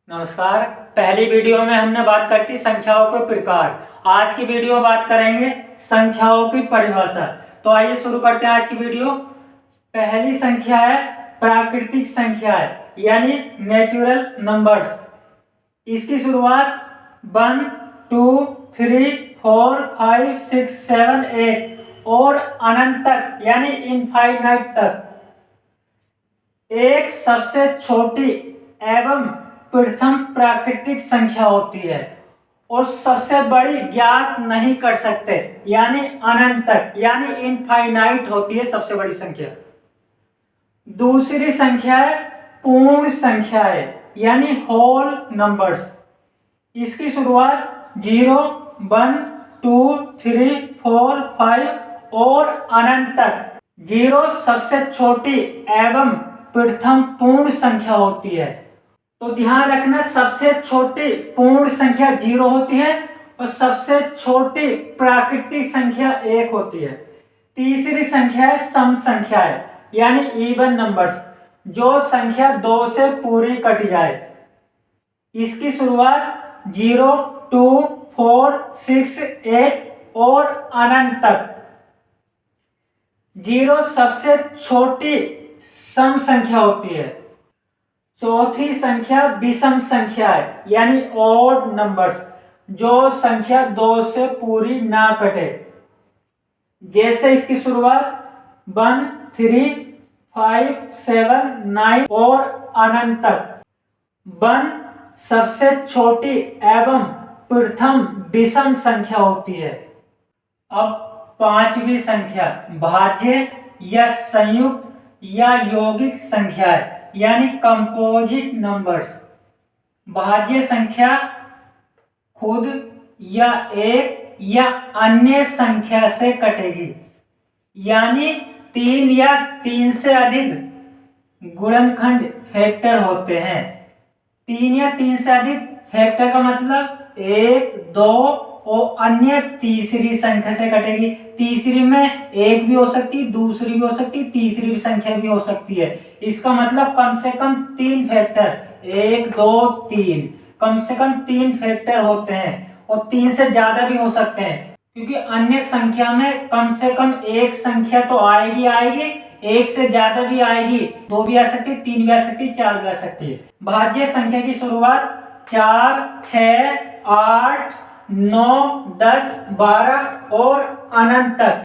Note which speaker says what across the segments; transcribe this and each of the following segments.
Speaker 1: नमस्कार। पहली वीडियो में हमने बात करती संख्याओं के प्रकार। आज की वीडियो में बात करेंगे संख्याओं की परिभाषा। तो आइए शुरू करते हैं आज की वीडियो। पहली संख्या है प्राकृतिक संख्याएं यानी नेचुरल नंबर्स। इसकी शुरुआत 1, 2, 3, 4, 5, 6, 7, 8 और अनंत तक यानी इनफाइनाइट तक एक सबसे छोटी एवं प्रथम प्राकृतिक संख्या होती है और सबसे बड़ी ज्ञात नहीं कर सकते यानी अनंत तक यानी इनफाइनाइट होती है सबसे बड़ी संख्या। दूसरी संख्या है पूर्ण संख्याएं यानी होल नंबर्स। इसकी शुरुआत 0, 1, 2, 3, 4, 5 और अनंत तक 0 सबसे छोटी एवं प्रथम पूर्ण संख्या होती है। तो ध्यान रखना, सबसे छोटी पूर्ण संख्या 0 होती है और सबसे छोटी प्राकृतिक संख्या 1 होती है। तीसरी संख्या है सम संख्याएं यानी इवन नंबर्स, जो संख्या 2 से पूरी कट जाए। इसकी शुरुआत 0, 2, 4, 6, 8 और अनंत तक 0 सबसे छोटी सम संख्या होती है। चौथी संख्या विषम संख्या है यानी ऑड नंबर्स, जो संख्या 2 से पूरी ना कटे। जैसे इसकी शुरुआत 1, 3, 5, 7, 9 और अनंत तक 1 सबसे छोटी एवं प्रथम विषम संख्या होती है। अब पांचवी संख्या भाज्य या संयुक्त या यौगिक संख्या है यानी कंपोजिट नंबर्स। भाज्य संख्या खुद या एक या अन्य संख्या से कटेगी यानी 3 या 3 से अधिक गुणनखंड फैक्टर होते हैं। 3 या 3 से अधिक फैक्टर का मतलब 1, 2 और अन्य तीसरी संख्या से कटेगी। तीसरी में 1 भी हो सकती है, दूसरी भी हो सकती है, तीसरी भी संख्या भी हो सकती है। इसका मतलब कम से कम 3 फैक्टर, 1, 2, 3, कम से कम 3 फैक्टर होते हैं और 3 से ज्यादा भी हो सकते हैं, क्योंकि अन्य संख्या में कम से कम एक संख्या तो आएगी, 1 से ज्यादा भी आएगी, 2 भी आ सकती है, 3 भी आ सकती है, 4 भी आ सकती है। भाज्य संख्या की शुरुआत 4, 6, 8, 9, 10, 12 और अनंत तक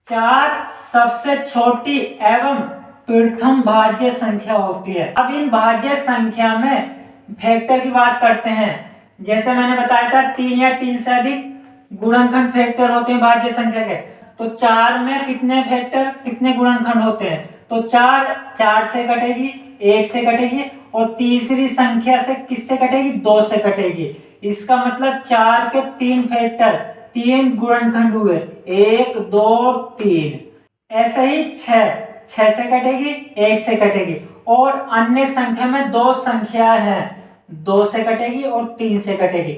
Speaker 1: 4 सबसे छोटी एवं प्रथम भाज्य संख्या होती है। अब इन भाज्य संख्या में फैक्टर की बात करते हैं। जैसे मैंने बताया था 3 या 3 से अधिक गुणनखंड फैक्टर होते हैं भाज्य संख्या के। तो 4 में कितने फैक्टर, कितने गुणनखंड होते हैं? तो 4 से कटेगी, 1 से कटेगी और तीसरी संख्या से किससे कटेगी? 2 से कटेगी। इसका मतलब 4 के 3 फैक्टर, 3 गुणनखंड हुए, 1, 2, 3। ऐसे ही 6 से कटेगी, 1 से कटेगी और अन्य संख्या में 2 संख्या है, 2 से कटेगी और 3 से कटेगी।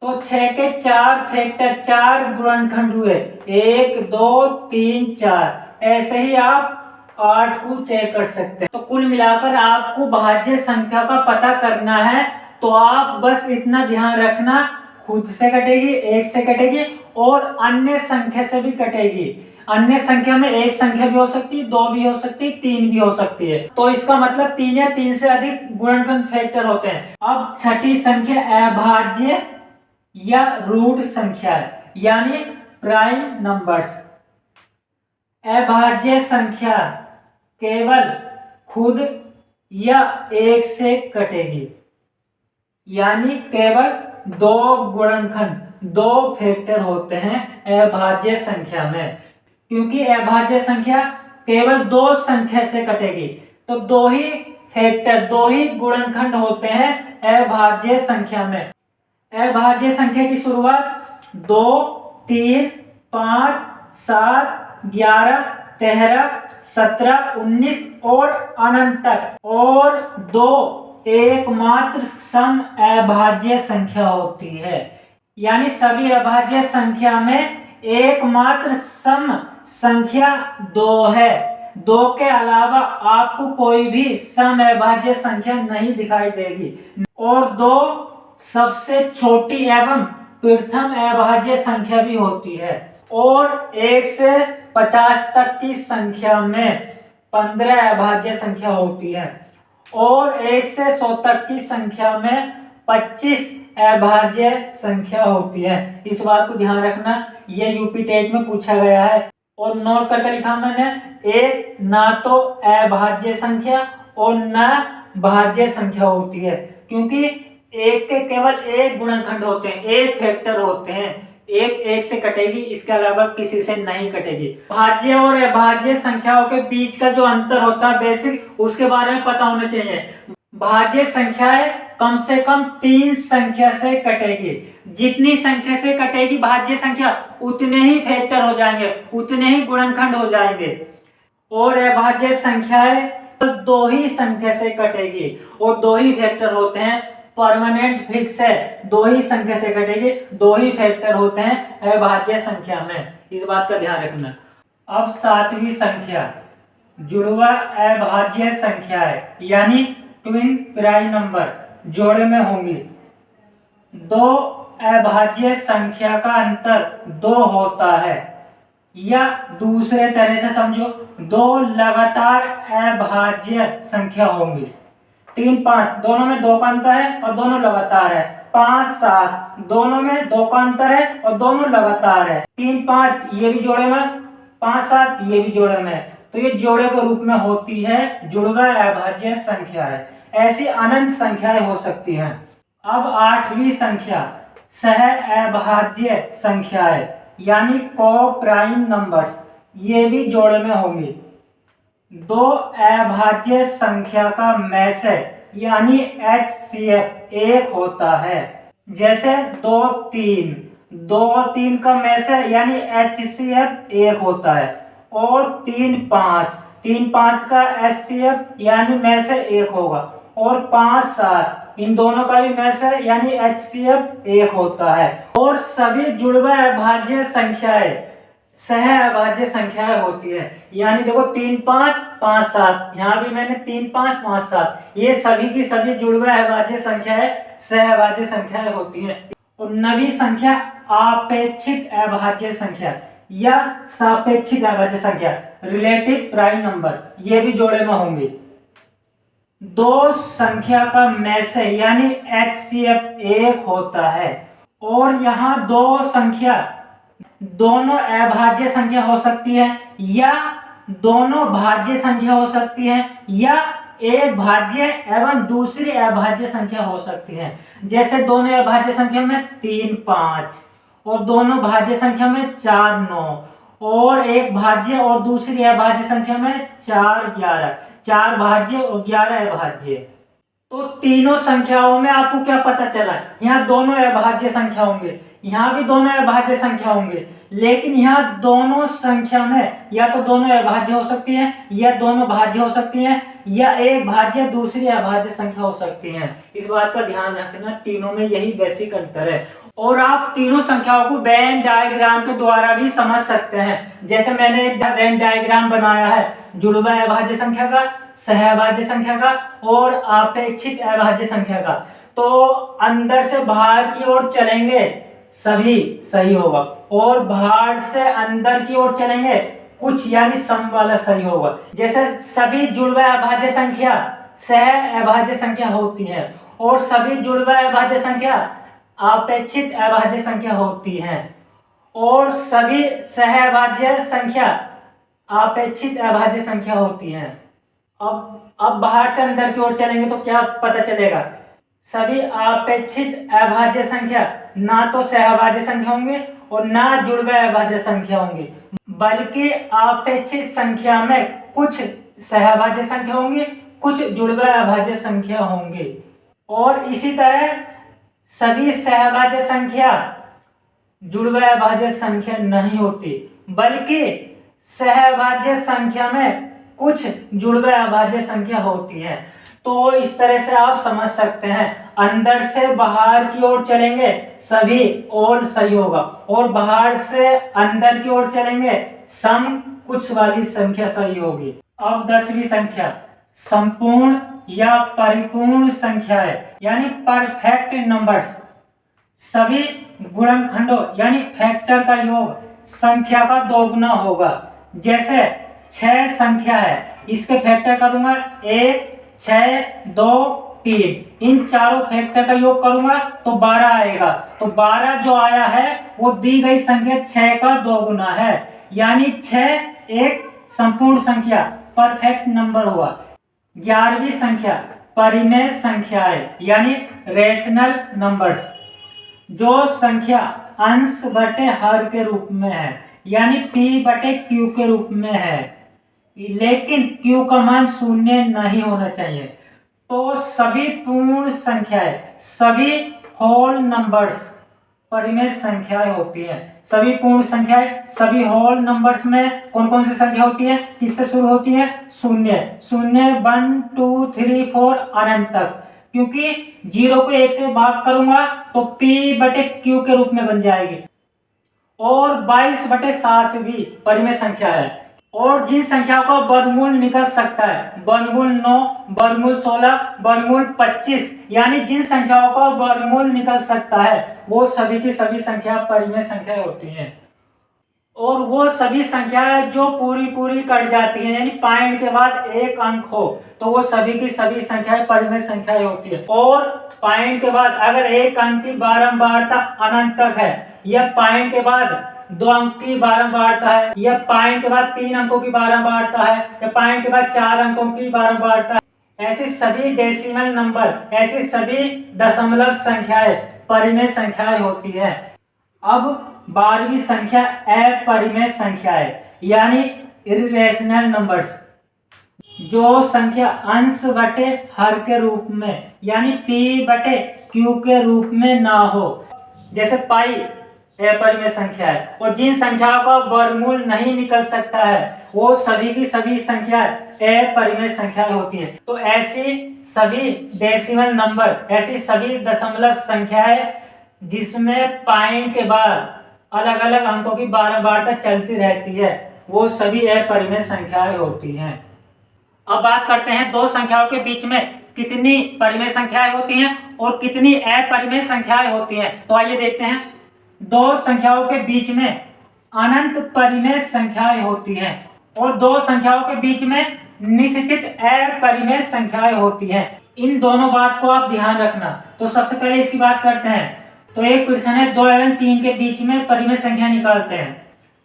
Speaker 1: तो 6 के 4 फैक्टर, 4 गुणनखंड हुए, 1, 2, 3, 4। ऐसे ही आप 8 को चेक कर सकते हैं। तो कुल मिलाकर आपको भाज्य संख्या का पता करना है, तो आप बस इतना ध्यान रखना, खुद से कटेगी, 1 से कटेगी और अन्य संख्या से भी कटेगी। अन्य संख्या में एक संख्या भी हो सकती है, 2 भी हो सकती है, 3 भी हो सकती है। तो इसका मतलब 3 या 3 से अधिक गुणनखंड फैक्टर होते हैं। अब छठी संख्या अभाज्य या रूट संख्या है यानी प्राइम नंबर्स। अभाज्य संख्या केवल खुद या 1 से कटेगी यानी केवल 2 गुणनखंड, 2 फैक्टर होते हैं अभाज्य संख्या में। क्योंकि अभाज्य संख्या केवल 2 संख्या से कटेगी, तो 2 ही फैक्टर, 2 ही गुणनखंड होते हैं अभाज्य संख्या में। अभाज्य संख्या की शुरुआत 2, 3, 5, 7, 11, 13, 17, 19 और अनंत तक और 2 एकमात्र सम अभाज्य संख्या होती है। यानी सभी अभाज्य संख्या में एकमात्र सम संख्या 2 है। 2 के अलावा आपको कोई भी सम अभाज्य संख्या नहीं दिखाई देगी और 2 सबसे छोटी एवं प्रथम अभाज्य संख्या भी होती है और 1 से 50 तक की संख्या में 15 अभाज्य संख्या होती है और 1 से 100 तक की संख्या में 25 अभाज्य संख्या होती है। इस बात को ध्यान रखना, ये यूपी टेट में पूछा गया है और नोट करके लिखा मैंने। एक ना तो अभाज्य संख्या और न भाज्य संख्या होती है, क्योंकि एक के केवल एक गुणनखंड होते हैं, एक फैक्टर होते हैं, एक से कटेगी, इसके अलावा किसी से नहीं कटेगी। भाज्य और अभाज्य संख्याओं के बीच का जो अंतर होता है बेसिक, उसके बारे में पता होना चाहिए। भाज्य संख्याएं कम से कम 3 संख्या से कटेगी, जितनी संख्या से कटेगी भाज्य संख्या उतने ही फैक्टर हो जाएंगे, उतने ही गुणनखंड हो जाएंगे और अभाज्य संख्याएं 2 ही संख्या से कटेगी और 2 ही फैक्टर होते हैं। परमानेंट फिक्स है, 2 ही संख्या से कटेगी, 2 ही फैक्टर होते हैं अभाज्य संख्या में, इस बात का ध्यान रखना। अब 7वीं संख्या जुड़वा अभाज्य संख्या है, यानी ट्विन प्राइम नंबर जोड़े में होंगी। 2 अभाज्य संख्या का अंतर 2 होता है, या दूसरे तरह से समझो 2 लगातार अभाज्य संख्या होंगी। 3, 5 दोनों में 2 का अंतर है और दोनों लगातार है। 5, 7 दोनों में 2 का अंतर है और दोनों लगातार है। 3, 5 ये भी जोड़े में, 5, 7 ये भी जोड़े में, तो ये जोड़े के रूप में होती है, जुड़वा अभाज्य संख्या है। ऐसी अनंत संख्याएं हो सकती हैं। अब 8वीं संख्या सह अभाज्य संख्या है, यानी को प्राइम नंबर्स, ये भी जोड़े में होंगी। 2 अभाज्य संख्या का मैसे यानी HCF 1 होता है, जैसे 2, 3 का मैसे यानी HCF 1 होता है और 3, 5 का HCF यानी मैसे 1 होगा और 5, 7 इन दोनों का भी मैसे यानी HCF 1 होता है। और सभी जुड़वा अभाज्य संख्याएं सह अभाज्य संख्याएं होती है, यानी देखो 3, 5, 5, 7, यहाँ भी मैंने 3, 5, 5, 7, ये सभी की सभी जुड़वा अभाज्य संख्याएं सह अभाज्य संख्याएं होती हैं। और 9वीं संख्या आपेक्षिक अभाज्य संख्या या सापेक्षिक अभाज्य संख्या, रिलेटिव प्राइम नंबर, ये भी जोड़े में होंगे। 2 संख्या का मैसे यानी HCF 1 होता है और यहाँ 2 संख्या दोनों अभाज्य संख्या हो सकती है या दोनों भाज्य संख्या हो सकती है या एक भाज्य एवं दूसरी अभाज्य संख्या हो सकती है। जैसे दोनों अभाज्य संख्या में 3, 5 और दोनों भाज्य संख्या में 4, 9 और एक भाज्य और दूसरी अभाज्य संख्या में 4, 11, 4 भाज्य और 11 अभाज्य। तो तीनों संख्याओं में आपको क्या पता चला, यहाँ दोनों अभाज्य संख्या होंगे, यहाँ भी दोनों अभाज्य संख्या होंगे, लेकिन यहाँ दोनों संख्या में या तो दोनों अभाज्य हो सकती हैं या दोनों भाज्य हो सकती हैं या एक भाज्य दूसरी अभाज्य संख्या हो सकती हैं। इस बात का ध्यान रखना, तीनों में यही बेसिक अंतर है। और आप तीनों संख्याओं को वेन डायग्राम के द्वारा भी समझ सकते हैं। जैसे मैंने एक वेन डायग्राम बनाया है जुड़वा अभाज्य संख्या का, सह अभाज्य संख्या का और आपेक्षिक अभाज्य संख्या का, तो अंदर से बाहर की ओर चलेंगे सभी सही होगा और बाहर से अंदर की ओर चलेंगे कुछ यानी सम वाला सही होगा। जैसे सभी जुड़वा अभाज्य संख्या सह अभाज्य संख्या होती है और सभी जुड़वा अभाज्य संख्या आपेक्षिक अभाज्य संख्या होती है और सभी सह अभाज्य संख्या आपेक्षिक अभाज्य संख्या होती है। अब बाहर से अंदर की ओर चलेंगे तो क्या पता चलेगा, सभी आपेक्षिक अभाज्य संख्या ना तो सहअभाज्य संख्या होंगे और ना जुड़वा अभाज्य संख्या होंगी, बल्कि आपेक्षिक संख्या में कुछ सहअभाज्य संख्या होंगी, कुछ जुड़वा अभाज्य संख्या होंगी। और इसी तरह सभी सहअभाज्य संख्या जुड़वा अभाज्य संख्या नहीं होती, बल्कि सहअभाज्य संख्या में कुछ जुड़वा अभाज्य संख्या होती है। तो इस तरह से आप समझ सकते हैं, अंदर से बाहर की ओर चलेंगे सभी और सही होगा और बाहर से अंदर की ओर चलेंगे सम कुछ वाली संख्या सही होगी। अब 10वीं संख्या संपूर्ण या परिपूर्ण संख्या है, यानी परफेक्ट नंबर्स। सभी गुणनखंडों यानी फैक्टर का योग संख्या का दोगुना होगा। जैसे 6 संख्या है, इसके फैक्टर करूंगा 1, 6, 2, 3, इन चारों फैक्टर का योग करूंगा तो 12 आएगा। तो 12 जो आया है वो दी गई संख्या 6 का दोगुना है, यानी 6 एक संपूर्ण संख्या परफेक्ट नंबर हुआ। 11वीं संख्या परिमेय संख्या है, यानी रेशनल नंबर्स। जो संख्या अंश बटे हर के रूप में है, यानी p बटे q के रूप में है, लेकिन q का मान शून्य नहीं होना चाहिए। तो सभी पूर्ण संख्याएं, सभी होल नंबर्स परिमेय संख्याएं होती हैं। सभी पूर्ण संख्याएं, सभी होल नंबर्स में कौन कौन सी संख्या होती है, किससे शुरू होती है, शून्य। 1 2 3 4 अनंत तक, क्योंकि 0 को 1 से भाग करूंगा तो p बटे q के रूप में बन जाएगी। और 22 बटे 7 भी परिमेय संख्या है। और जिन संख्याओं का वर्गमूल निकल सकता है, वर्गमूल 9, वर्गमूल 16, वर्गमूल 25, यानी जिन संख्याओं का वर्गमूल निकल सकता है वो सभी की सभी संख्या परिमेय संख्याएं होती हैं। और वो सभी संख्याएं जो पूरी कट जाती हैं, यानी पॉइंट के बाद एक अंक हो, तो वो सभी की सभी संख्याएं परिमेय संख्याएं होती है। और पॉइंट के बाद अगर एक अंक की बारंबारता अनंत तक है, या पॉइंट के बाद 2 अंक की बारंबारता है, या पॉइंट के बाद 3 अंकों की बारंबारता है, या पॉइंट के बाद 4 अंकों की बारंबारता है, ऐसी सभी डेसिमल नंबर, ऐसी सभी दशमलव संख्याएं परिमेय संख्याएं होती है। अब 12वीं संख्या अपरिमेय संख्या है, यानी इर्रेशनल नंबर्स। जो संख्या अंश बटे हर के रूप में, यानी p बटे q के रूप में ना हो, जैसे पाई अपरिमेय संख्या है। और जिन संख्याओं का वर्गमूल नहीं निकल सकता है वो सभी की सभी संख्या अपरिमेय संख्याएं होती है। तो ऐसी सभी डेसिमल नंबर, ऐसी सभी दशमलव संख्याएं जिसमें पॉइंट के बाद अलग अलग अंकों की बारंबारता चलती रहती है, वो सभी अपरिमेय संख्याएं होती हैं। अब बात करते हैं दो संख्याओं के बीच में कितनी परिमेय संख्याएं होती हैं और कितनी अपरिमेय संख्याएं होती हैं। तो आइए देखते हैं। दो संख्याओं के बीच में अनंत परिमेय संख्याएं होती हैं और दो संख्याओं के बीच में निश्चित अपरिमेय संख्याएं होती हैं। इन दोनों बात को आप ध्यान रखना। तो सबसे पहले इसकी बात करते हैं। तो एक क्वेश्चन है 2 एवं 3 के बीच में परिमेय संख्या निकालते हैं।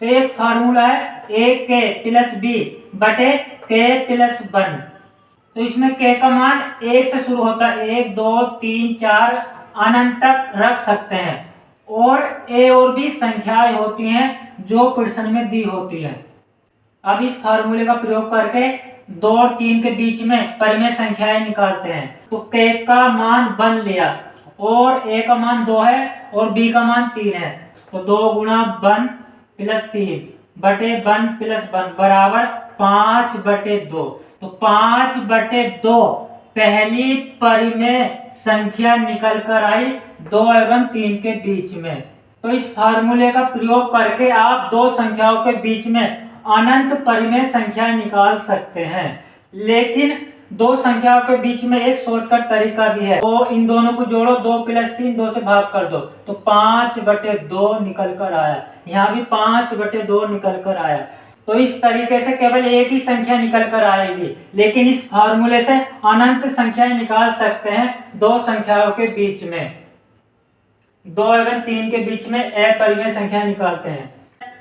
Speaker 1: तो एक फार्मूला है ak प्लस b बटे k प्लस 1। तो इसमें k का मान 1 से शुरू होता है, 1 2 3 4 अनंत तक रख सकते हैं। और a और b संख्याएं होती हैं जो प्रश्न में दी होती है। अब इस फार्मूले का प्रयोग करके 2 और 3 के बीच में परिमेय संख्याएं निकालते हैं। तो k का मान 1 लिया और a का मान 2 है और b का मान 3 है। तो 2 गुणा 1 प्लस 3 बटे 1 प्लस 1 बराबर 5 बटे 2। तो 5 बटे 2 पहली परिमेय संख्या निकल कर आई 2 एवं 3 के बीच में। तो इस फार्मूले का प्रयोग करके आप दो संख्याओं के बीच में अनंत परिमेय संख्या निकाल सकते हैं। लेकिन दो संख्याओं के बीच में एक शॉर्टकट तरीका भी है। तो इन दोनों को जोड़ो, 2 प्लस 3 2 से भाग कर दो, तो 5 बटे 2 निकल कर आया। यहाँ भी 5 बटे 2 निकल कर आया। तो इस तरीके से केवल एक ही संख्या निकल कर आएगी, लेकिन इस फार्मूले से अनंत संख्याएं निकाल सकते हैं दो संख्याओं के बीच में। 2 एवं 3 के बीच में अपरिमेय संख्या निकालते हैं।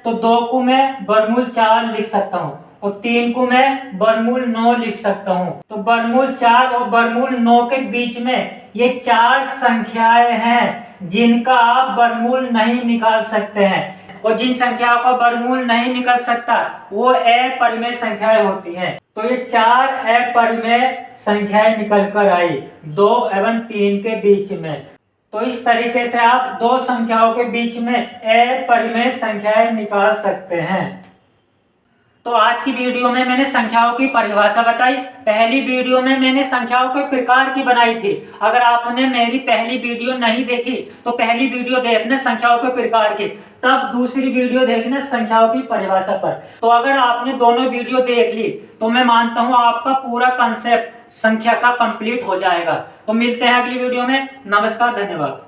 Speaker 1: तो 2 को मैं वर्गमूल 4 लिख सकता हूँ और 3 को मैं वर्गमूल 9 लिख सकता हूँ। तो वर्गमूल 4 और वर्गमूल 9 के बीच में ये 4 संख्याएं हैं जिनका आप वर्गमूल नहीं निकाल सकते हैं। और जिन संख्याओं का वर्गमूल नहीं निकल सकता वो अपरिमेय संख्याएं होती हैं। तो ये 4 अपरिमेय संख्याएं निकल कर आई 2 एवं 3 के बीच में। तो इस तरीके से आप दो संख्याओं के बीच में अपरिमेय संख्याएं निकाल सकते हैं। तो आज की वीडियो में मैंने संख्याओं की परिभाषा बताई। पहली वीडियो में मैंने संख्याओं के प्रकार की बनाई थी। अगर आपने मेरी पहली वीडियो नहीं देखी तो पहली वीडियो देखना संख्याओं के प्रकार की, तब दूसरी वीडियो देखना संख्याओं की परिभाषा पर। तो अगर आपने दोनों वीडियो देख ली तो मैं मानता हूं आपका पूरा कंसेप्ट संख्या का कंप्लीट हो जाएगा। तो मिलते हैं अगली वीडियो में। नमस्कार, धन्यवाद।